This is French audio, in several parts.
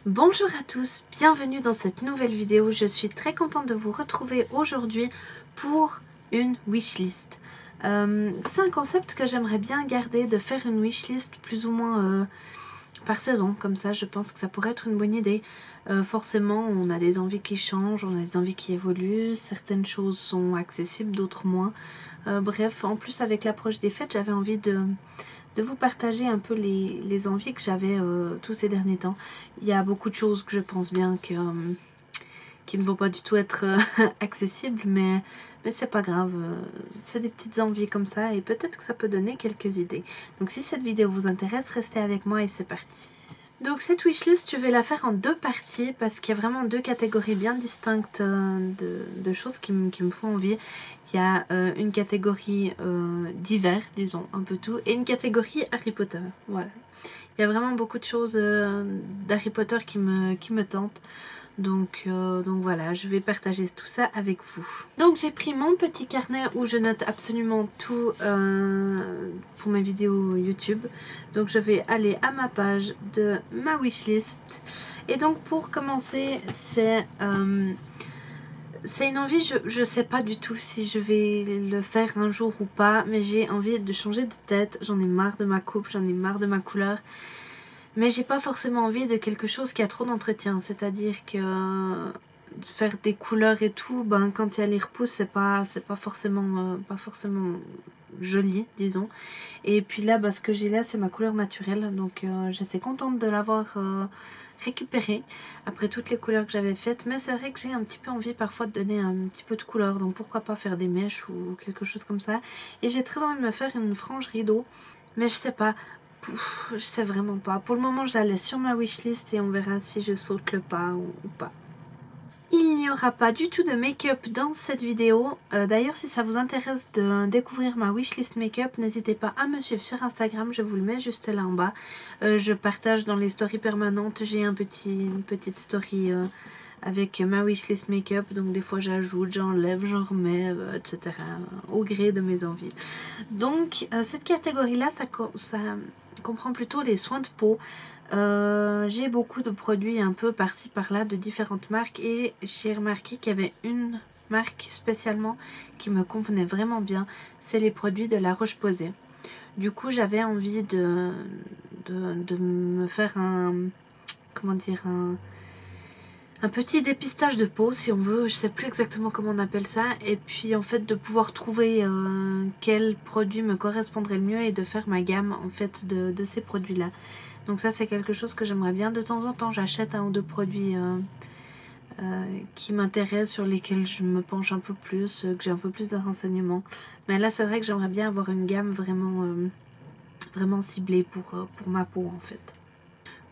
Bonjour à tous, bienvenue dans cette nouvelle vidéo. Je suis très contente de vous retrouver aujourd'hui pour une wishlist. C'est un concept que j'aimerais bien garder, de faire une wishlist plus ou moins par saison. Comme ça, je pense que ça pourrait être une bonne idée. Forcément, on a des envies qui changent, on a des envies qui évoluent. Certaines choses sont accessibles, d'autres moins. Bref, en plus avec l'approche des fêtes, j'avais envie de vous partager un peu les envies que j'avais tous ces derniers temps. Il y a beaucoup de choses que je pense bien que, qui ne vont pas du tout être accessibles, mais c'est pas grave. C'est des petites envies comme ça et peut-être que ça peut donner quelques idées. Donc si cette vidéo vous intéresse, restez avec moi et c'est parti. Donc cette wishlist, je vais la faire en deux parties parce qu'il y a vraiment deux catégories bien distinctes de choses qui me font envie. Il y a une catégorie d'hiver, disons, un peu tout, et une catégorie Harry Potter. Voilà. Il y a vraiment beaucoup de choses d'Harry Potter qui me tentent. Donc voilà, je vais partager tout ça avec vous. Donc j'ai pris mon petit carnet où je note absolument tout pour mes vidéos YouTube. Donc je vais aller à ma page de ma wishlist. Et donc pour commencer, c'est une envie, je sais pas du tout si je vais le faire un jour ou pas, mais j'ai envie de changer de tête. J'en ai marre de ma coupe, j'en ai marre de ma couleur. Mais j'ai pas forcément envie de quelque chose qui a trop d'entretien, c'est-à-dire que faire des couleurs et tout, ben quand il y a les repousses, c'est pas forcément joli, disons. Et puis là, ce que j'ai là, c'est ma couleur naturelle, donc j'étais contente de l'avoir récupérée après toutes les couleurs que j'avais faites. Mais c'est vrai que j'ai un petit peu envie parfois de donner un petit peu de couleur, donc pourquoi pas faire des mèches ou quelque chose comme ça. Et j'ai très envie de me faire une frange rideau, mais je sais pas. Je sais vraiment pas. Pour le moment, je la laisse sur ma wishlist et on verra si je saute le pas ou pas. Il n'y aura pas du tout de make-up dans cette vidéo. D'ailleurs, si ça vous intéresse de découvrir ma wishlist make-up, n'hésitez pas à me suivre sur Instagram. Je vous le mets juste là en bas. Je partage dans les stories permanentes. J'ai une petite story avec ma wishlist make-up. Donc des fois, j'ajoute, j'enlève, j'en remets, etc. Au gré de mes envies. Donc, cette catégorie-là, ça comprend plutôt les soins de peau. J'ai beaucoup de produits un peu par-ci par-là de différentes marques et j'ai remarqué qu'il y avait une marque spécialement qui me convenait vraiment bien, c'est les produits de La Roche-Posay. Du coup, j'avais envie de me faire un petit dépistage de peau, si on veut, je sais plus exactement comment on appelle ça, et puis en fait de pouvoir trouver quel produit me correspondrait le mieux et de faire ma gamme en fait de ces produits là. Donc ça c'est quelque chose que j'aimerais bien. De temps en temps j'achète un ou deux produits qui m'intéressent, sur lesquels je me penche un peu plus, que j'ai un peu plus de renseignements. Mais là c'est vrai que j'aimerais bien avoir une gamme vraiment ciblée pour ma peau en fait.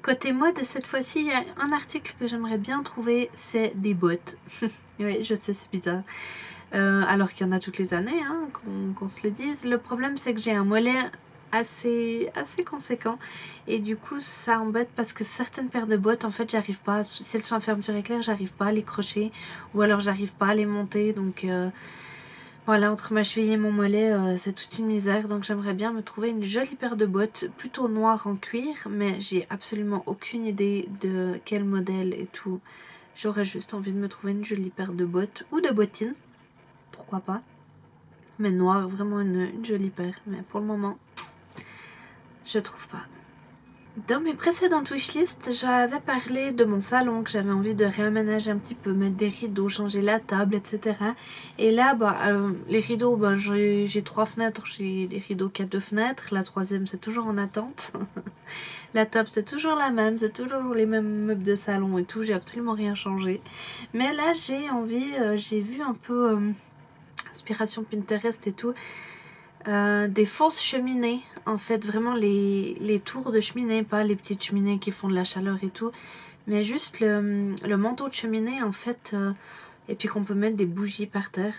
Côté mode, cette fois-ci, il y a un article que j'aimerais bien trouver, c'est des bottes. Oui, je sais, c'est bizarre. Alors qu'il y en a toutes les années, hein, qu'on se le dise. Le problème, c'est que j'ai un mollet assez conséquent. Et du coup, ça embête parce que certaines paires de bottes, en fait, j'arrive pas, si elles sont en fermeture éclair, j'arrive pas à les crocher. Ou alors, j'arrive pas à les monter. Donc... voilà, entre ma cheville et mon mollet, c'est toute une misère. Donc j'aimerais bien me trouver une jolie paire de bottes, plutôt noires en cuir. Mais j'ai absolument aucune idée de quel modèle et tout. J'aurais juste envie de me trouver une jolie paire de bottes ou de bottines. Pourquoi pas. Mais noires, vraiment une jolie paire. Mais pour le moment, je trouve pas. Dans mes précédentes wishlists, j'avais parlé de mon salon, que j'avais envie de réaménager un petit peu, mettre des rideaux, changer la table, etc. Et là, les rideaux, j'ai 3 fenêtres, j'ai des rideaux qui a 2 fenêtres, la troisième c'est toujours en attente. La table c'est toujours la même, c'est toujours les mêmes meubles de salon et tout, j'ai absolument rien changé. Mais là j'ai envie, j'ai vu un peu inspiration Pinterest et tout, des fausses cheminées, en fait, vraiment les tours de cheminée, pas les petites cheminées qui font de la chaleur et tout, mais juste le manteau de cheminée en fait, et puis qu'on peut mettre des bougies par terre,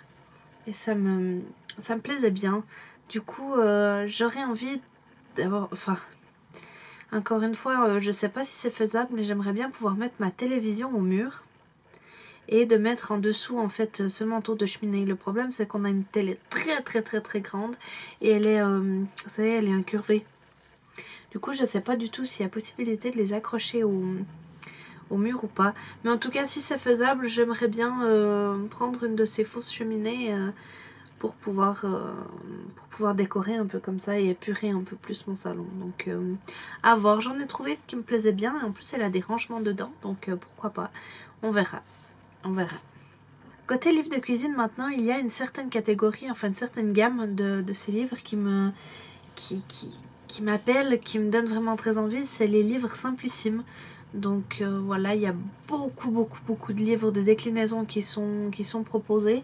et ça me plaisait bien. Du coup j'aurais envie d'avoir, enfin encore une fois, je sais pas si c'est faisable, mais j'aimerais bien pouvoir mettre ma télévision au mur et de mettre en dessous en fait ce manteau de cheminée. Le problème c'est qu'on a une télé très grande et elle est, vous savez, elle est incurvée. Du coup je sais pas du tout s'il y a possibilité de les accrocher au mur ou pas. Mais en tout cas, si c'est faisable, j'aimerais bien prendre une de ces fausses cheminées pour pouvoir décorer un peu comme ça et épurer un peu plus mon salon. Donc à voir, j'en ai trouvé qui me plaisait bien et en plus elle a des rangements dedans, donc pourquoi pas, on verra, on verra. Côté livres de cuisine maintenant, il y a une certaine catégorie, enfin une certaine gamme de ces livres qui m'appellent, qui me donnent vraiment très envie, c'est les livres simplissimes. Donc voilà, il y a beaucoup de livres de déclinaison qui sont proposés.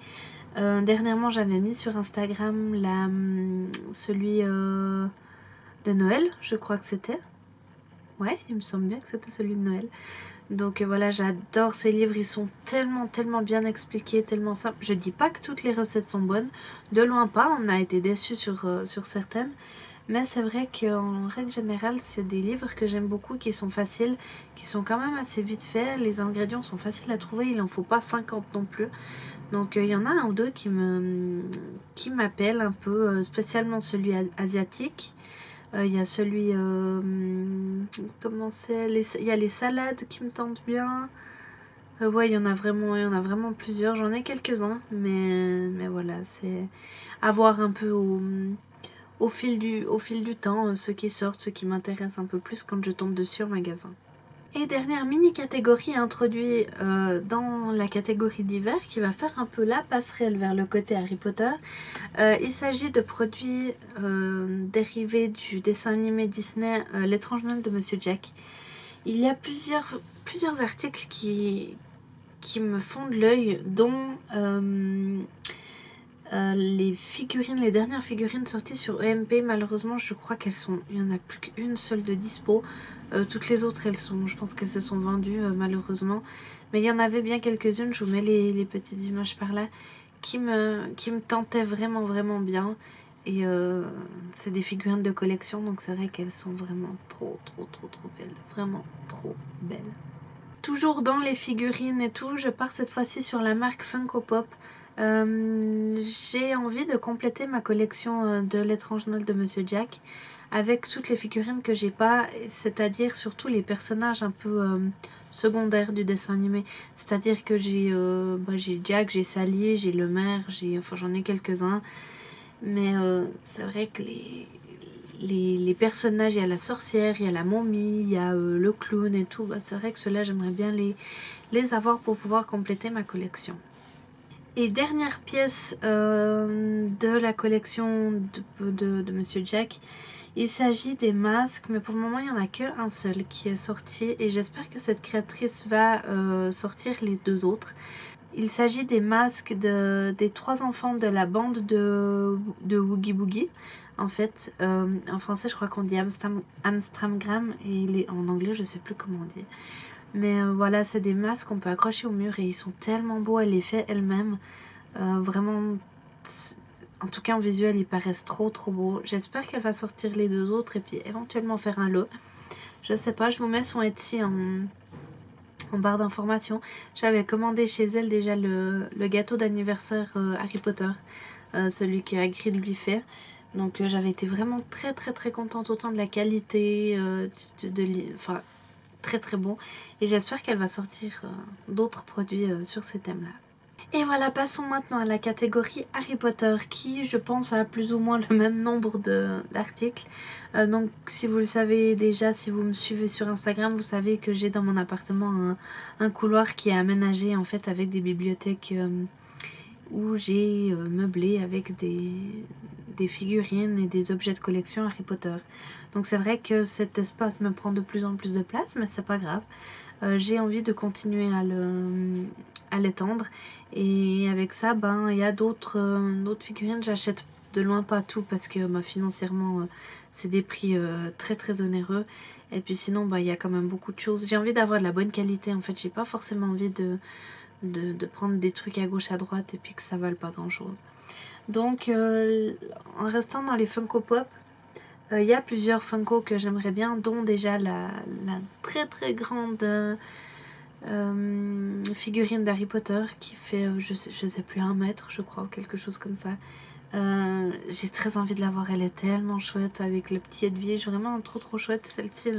Dernièrement, j'avais mis sur Instagram celui de Noël, je crois que c'était. Ouais, il me semble bien que c'était celui de Noël. Donc voilà, j'adore ces livres, ils sont tellement bien expliqués, tellement simples. Je dis pas que toutes les recettes sont bonnes, de loin pas, on a été déçus sur certaines. Mais c'est vrai qu'en règle générale, c'est des livres que j'aime beaucoup, qui sont faciles, qui sont quand même assez vite faits. Les ingrédients sont faciles à trouver, il en faut pas 50 non plus. Donc il y en a un ou deux qui m'appellent un peu, spécialement celui asiatique. Il y a celui, comment c'est, il y a les salades qui me tentent bien. Ouais, il y en a vraiment plusieurs. J'en ai quelques-uns, mais voilà, c'est à voir un peu au fil du temps, ceux qui sortent, ceux qui m'intéressent un peu plus quand je tombe dessus en magasin. Et dernière mini catégorie introduite dans la catégorie d'hiver qui va faire un peu la passerelle vers le côté Harry Potter. Il s'agit de produits dérivés du dessin animé Disney L'étrange Noël de Monsieur Jack. Il y a plusieurs articles qui me font de l'œil, dont les dernières figurines sorties sur EMP. Malheureusement, je crois il n'y en a plus qu'une seule de dispo. Toutes les autres, je pense qu'elles se sont vendues malheureusement. Mais il y en avait bien quelques-unes, je vous mets les petites images par là, qui me tentaient vraiment bien. Et c'est des figurines de collection, donc c'est vrai qu'elles sont vraiment trop belles. Vraiment trop belles. Toujours dans les figurines et tout, je pars cette fois-ci sur la marque Funko Pop. J'ai envie de compléter ma collection de l'étrange Noël de Monsieur Jack avec toutes les figurines que j'ai pas, c'est-à-dire surtout les personnages un peu secondaires du dessin animé. C'est-à-dire que j'ai Jack, j'ai Sally, j'ai le maire, j'en ai quelques-uns. Mais c'est vrai que les personnages, il y a la sorcière, il y a la momie, il y a le clown et tout. C'est vrai que ceux-là, j'aimerais bien les avoir pour pouvoir compléter ma collection. Et dernière pièce de la collection de Monsieur Jack, il s'agit des masques, mais pour le moment il n'y en a qu'un seul qui est sorti et j'espère que cette créatrice va sortir les deux autres. Il s'agit des masques des 3 enfants de la bande de Woogie Boogie. En fait, en français je crois qu'on dit Amstramgram et en anglais je sais plus comment on dit. Mais voilà, c'est des masques qu'on peut accrocher au mur et ils sont tellement beaux, elle les fait elle-même. Vraiment, en tout cas en visuel, ils paraissent trop beaux. J'espère qu'elle va sortir les deux autres et puis éventuellement faire un lot. Je sais pas, je vous mets son Etsy en barre d'informations. J'avais commandé chez elle déjà le gâteau d'anniversaire Harry Potter, celui que Hagrid lui fait. Donc j'avais été vraiment très contente autant de la qualité, enfin très bon. Et j'espère qu'elle va sortir d'autres produits sur ces thèmes-là. Et voilà, passons maintenant à la catégorie Harry Potter qui, je pense, a plus ou moins le même nombre d'articles. Donc si vous le savez déjà, si vous me suivez sur Instagram, vous savez que j'ai dans mon appartement un couloir qui est aménagé en fait avec des bibliothèques où j'ai meublé avec des figurines et des objets de collection Harry Potter. Donc c'est vrai que cet espace me prend de plus en plus de place, mais c'est pas grave. J'ai envie de continuer à l'étendre et avec ça il y a d'autres figurines. J'achète de loin pas tout parce que financièrement c'est des prix très onéreux et puis sinon il y a quand même beaucoup de choses. J'ai envie d'avoir de la bonne qualité en fait, j'ai pas forcément envie de prendre des trucs à gauche à droite et puis que ça vale pas grand chose. Donc en restant dans les Funko Pop, il y a plusieurs Funko que j'aimerais bien, dont déjà la très grande figurine d'Harry Potter qui fait je sais plus 1 mètre je crois ou quelque chose comme ça. J'ai très envie de la voir, elle est tellement chouette avec le petit Edwige, vraiment trop chouette. Celle-ci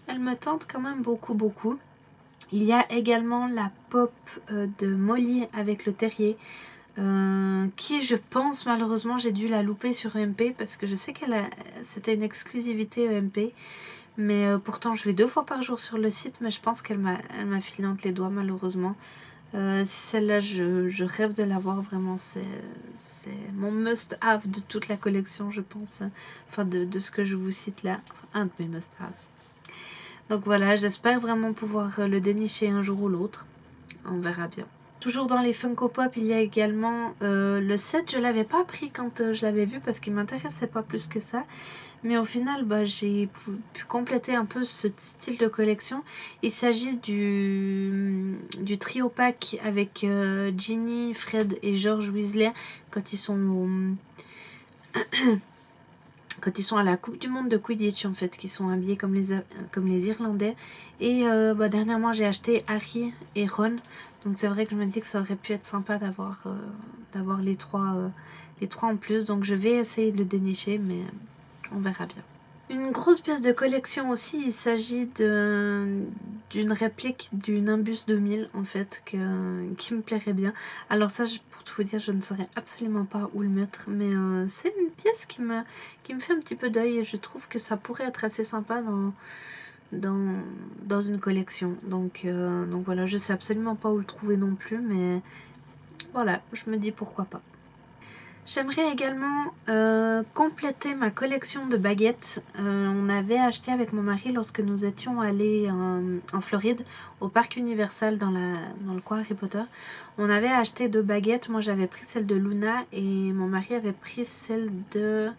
elle me tente quand même beaucoup. Il y a également la pop de Molly avec le terrier. Qui je pense malheureusement j'ai dû la louper sur EMP parce que je sais c'était une exclusivité EMP, mais pourtant je vais 2 fois par jour sur le site, mais je pense qu'elle m'a filé entre les doigts malheureusement. Si celle-là je rêve de l'avoir vraiment, c'est mon must have de toute la collection je pense, enfin de ce que je vous cite là, un de mes must have. Donc voilà, j'espère vraiment pouvoir le dénicher un jour ou l'autre, on verra bien. Toujours dans les Funko Pop, il y a également le set. Je l'avais pas pris quand je l'avais vu parce qu'il m'intéressait pas plus que ça. Mais au final, j'ai pu compléter un peu ce style de collection. Il s'agit du trio pack avec Ginny, Fred et George Weasley quand ils sont quand ils sont à la Coupe du Monde de Quidditch en fait, qui sont habillés comme les Irlandais. Et dernièrement j'ai acheté Harry et Ron. Donc c'est vrai que je me dis que ça aurait pu être sympa d'avoir les trois en plus. Donc je vais essayer de le dénicher, mais on verra bien. Une grosse pièce de collection aussi, il s'agit d'une réplique du Nimbus 2000 en fait, qui me plairait bien. Alors ça, pour tout vous dire, je ne saurais absolument pas où le mettre, mais c'est une pièce qui me fait un petit peu d'œil et je trouve que ça pourrait être assez sympa dans une collection. Donc voilà, je sais absolument pas où le trouver non plus, mais voilà, je me dis pourquoi pas. J'aimerais également compléter ma collection de baguettes. On avait acheté avec mon mari lorsque nous étions allés en Floride, au parc Universal dans le coin Harry Potter. On avait acheté 2 baguettes. Moi j'avais pris celle de Luna et mon mari avait pris celle de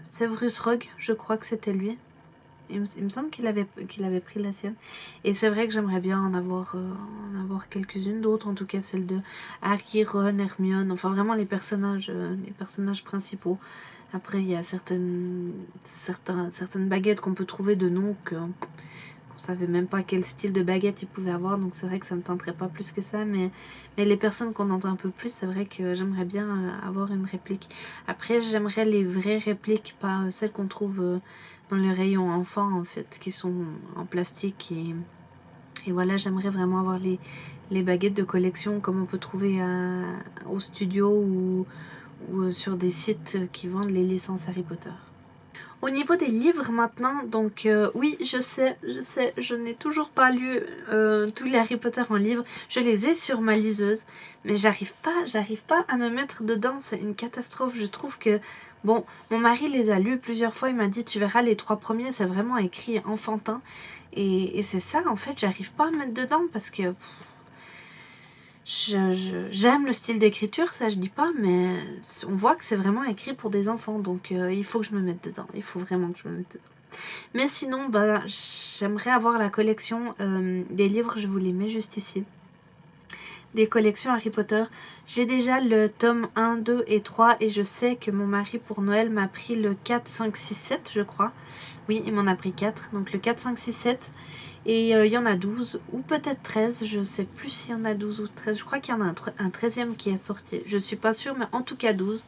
Severus Rogue, je crois que c'était lui. Il me semble qu'il avait pris la sienne. Et c'est vrai que j'aimerais bien en avoir quelques-unes d'autres. En tout cas, celle de Harry, Ron, Hermione. Enfin, vraiment les personnages principaux. Après, il y a certaines baguettes qu'on peut trouver de noms qu'on savait même pas quel style de baguette ils pouvaient avoir. Donc c'est vrai que ça me tenterait pas plus que ça. Mais les personnes qu'on entend un peu plus, c'est vrai que j'aimerais bien avoir une réplique. Après, j'aimerais les vraies répliques, pas celles qu'on trouve... dans les rayons enfants en fait, qui sont en plastique et voilà, j'aimerais vraiment avoir les baguettes de collection comme on peut trouver au studio ou sur des sites qui vendent les licences Harry Potter. Au niveau des livres maintenant, donc oui, je sais, je n'ai toujours pas lu tous les Harry Potter en livre. Je les ai sur ma liseuse, mais j'arrive pas à me mettre dedans. C'est une catastrophe. Je trouve que, bon, mon mari les a lus plusieurs fois. Il m'a dit, tu verras, les 3 premiers, c'est vraiment écrit enfantin. Et c'est ça, en fait, j'arrive pas à me mettre dedans parce que... j'aime le style d'écriture, ça je dis pas, mais on voit que c'est vraiment écrit pour des enfants, donc il faut que je me mette dedans, il faut vraiment que je me mette dedans. Mais sinon, j'aimerais avoir la collection des livres, je vous les mets juste ici, des collections Harry Potter. J'ai déjà le tome 1, 2 et 3 et je sais que mon mari pour Noël m'a pris le 4, 5, 6, 7 je crois. Oui, il m'en a pris 4, donc le 4, 5, 6, 7. Et il y en a 12 ou peut-être 13, je sais plus s'il y en a 12 ou 13. Je crois qu'il y en a un 13e qui est sorti, je suis pas sûre, mais en tout cas 12.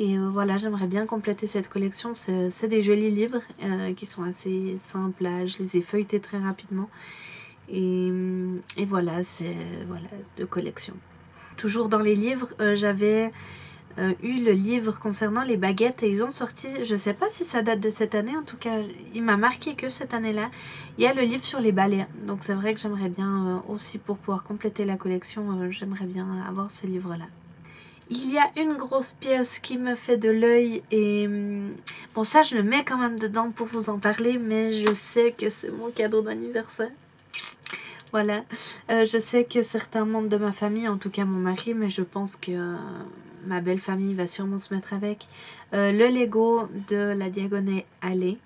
Et voilà, j'aimerais bien compléter cette collection. C'est des jolis livres qui sont assez simples, je les ai feuilletés très rapidement. Et voilà, c'est de collection. Toujours dans les livres, j'avais eu le livre concernant les baguettes et ils ont sorti, je sais pas si ça date de cette année, en tout cas il m'a marqué que cette année-là, il y a le livre sur les balais. Donc c'est vrai que j'aimerais bien aussi, pour pouvoir compléter la collection, j'aimerais bien avoir ce livre-là. Il y a une grosse pièce qui me fait de l'œil et bon, ça je le mets quand même dedans pour vous en parler, mais je sais que c'est mon cadeau d'anniversaire. Voilà, je sais que certains membres de ma famille, en tout cas mon mari, mais je pense que ma belle famille va sûrement se mettre avec, le Lego de la Diagonale Alley.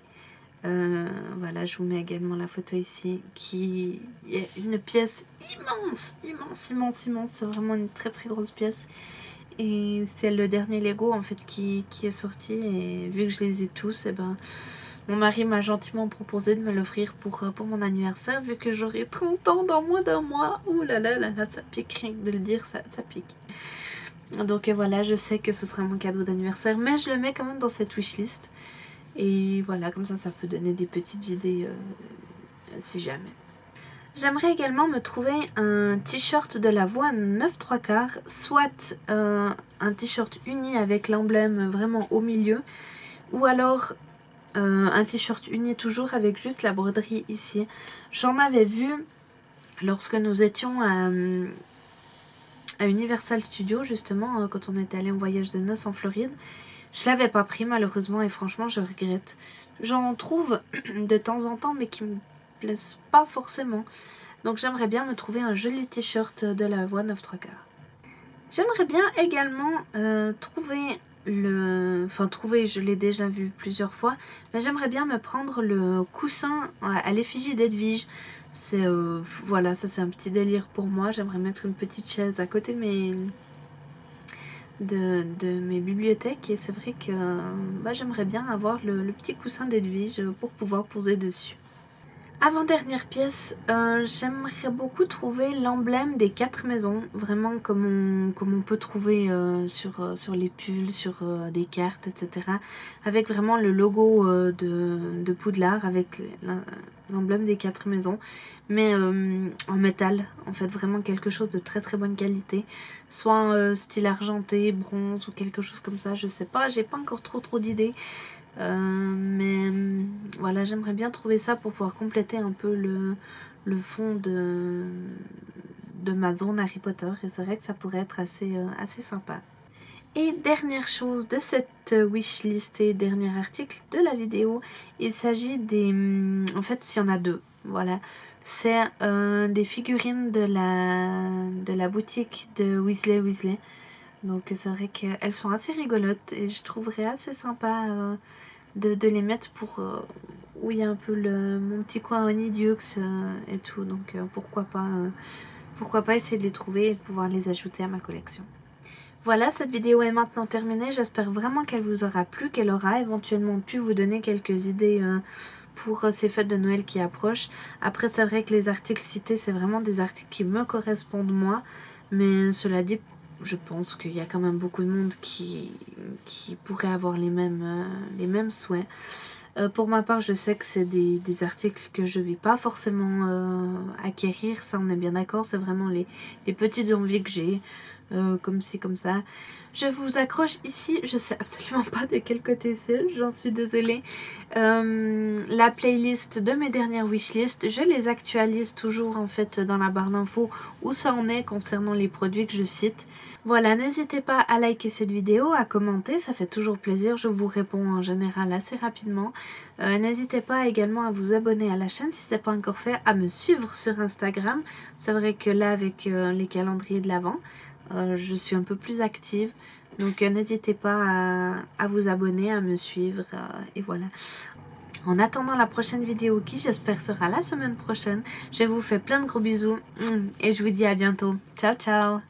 Voilà, je vous mets également la photo ici, qui est une pièce immense, c'est vraiment une très très grosse pièce. Et c'est le dernier Lego en fait qui est sorti, et vu que je les ai tous, et ben... mon mari m'a gentiment proposé de me l'offrir pour mon anniversaire, vu que j'aurai 30 ans dans moins d'un mois. Ouh là là là là, ça pique, rien que de le dire, ça pique. Donc voilà, je sais que ce sera mon cadeau d'anniversaire, mais je le mets quand même dans cette wishlist. Et voilà, comme ça peut donner des petites idées si jamais. J'aimerais également me trouver un t-shirt de la Voix 9/3/4, soit un t-shirt uni avec l'emblème vraiment au milieu, ou alors un t-shirt uni toujours avec juste la broderie ici. J'en avais vu lorsque nous étions à Universal Studios justement, quand on était allé en voyage de noces en Floride. Je l'avais pas pris malheureusement et franchement je regrette. J'en trouve de temps en temps mais qui me plaisent pas forcément. Donc j'aimerais bien me trouver un joli t-shirt de la Voix 9/3/4. J'aimerais bien également trouver trouver, je l'ai déjà vu plusieurs fois, mais j'aimerais bien me prendre le coussin à l'effigie d'Edwige. C'est voilà, ça c'est un petit délire pour moi. J'aimerais mettre une petite chaise à côté de mes bibliothèques et c'est vrai que j'aimerais bien avoir le petit coussin d'Edwige pour pouvoir poser dessus. Avant-dernière pièce, j'aimerais beaucoup trouver l'emblème des 4 maisons, vraiment comme on peut trouver sur les pulls, sur des cartes, etc. Avec vraiment le logo de Poudlard, avec l'emblème des 4 maisons, mais en métal, en fait vraiment quelque chose de très très bonne qualité, soit style argenté, bronze ou quelque chose comme ça, je sais pas, j'ai pas encore trop d'idées. Mais voilà, j'aimerais bien trouver ça pour pouvoir compléter un peu le fond de ma zone Harry Potter et c'est vrai que ça pourrait être assez sympa. Et dernière chose de cette wishlist et dernier article de la vidéo, il s'agit des... En fait, il y en a deux, voilà. C'est des figurines de la boutique de Weasley. Donc c'est vrai qu'elles sont assez rigolotes et je trouverais assez sympa de les mettre pour où il y a un peu mon petit coin Honeydew et tout. Donc pourquoi pas essayer de les trouver et de pouvoir les ajouter à ma collection. Voilà, cette vidéo est maintenant terminée. J'espère vraiment qu'elle vous aura plu, qu'elle aura éventuellement pu vous donner quelques idées pour ces fêtes de Noël qui approchent. Après, c'est vrai que les articles cités, c'est vraiment des articles qui me correspondent moi. Mais cela dit, je pense qu'il y a quand même beaucoup de monde qui pourrait avoir les mêmes souhaits. Pour ma part, je sais que c'est des articles que je ne vais pas forcément acquérir, ça on est bien d'accord, c'est vraiment les petites envies que j'ai, comme ci, comme ça. Je vous accroche ici, je sais absolument pas de quel côté c'est, j'en suis désolée. La playlist de mes dernières wishlists, je les actualise toujours en fait dans la barre d'infos où ça en est concernant les produits que je cite. Voilà, n'hésitez pas à liker cette vidéo, à commenter, ça fait toujours plaisir, je vous réponds en général assez rapidement. N'hésitez pas également à vous abonner à la chaîne si ce n'est pas encore fait, à me suivre sur Instagram. C'est vrai que là avec les calendriers de l'Avent, je suis un peu plus active. Donc n'hésitez pas à vous abonner, à me suivre et voilà. En attendant la prochaine vidéo qui j'espère sera la semaine prochaine, je vous fais plein de gros bisous et je vous dis à bientôt. Ciao ciao.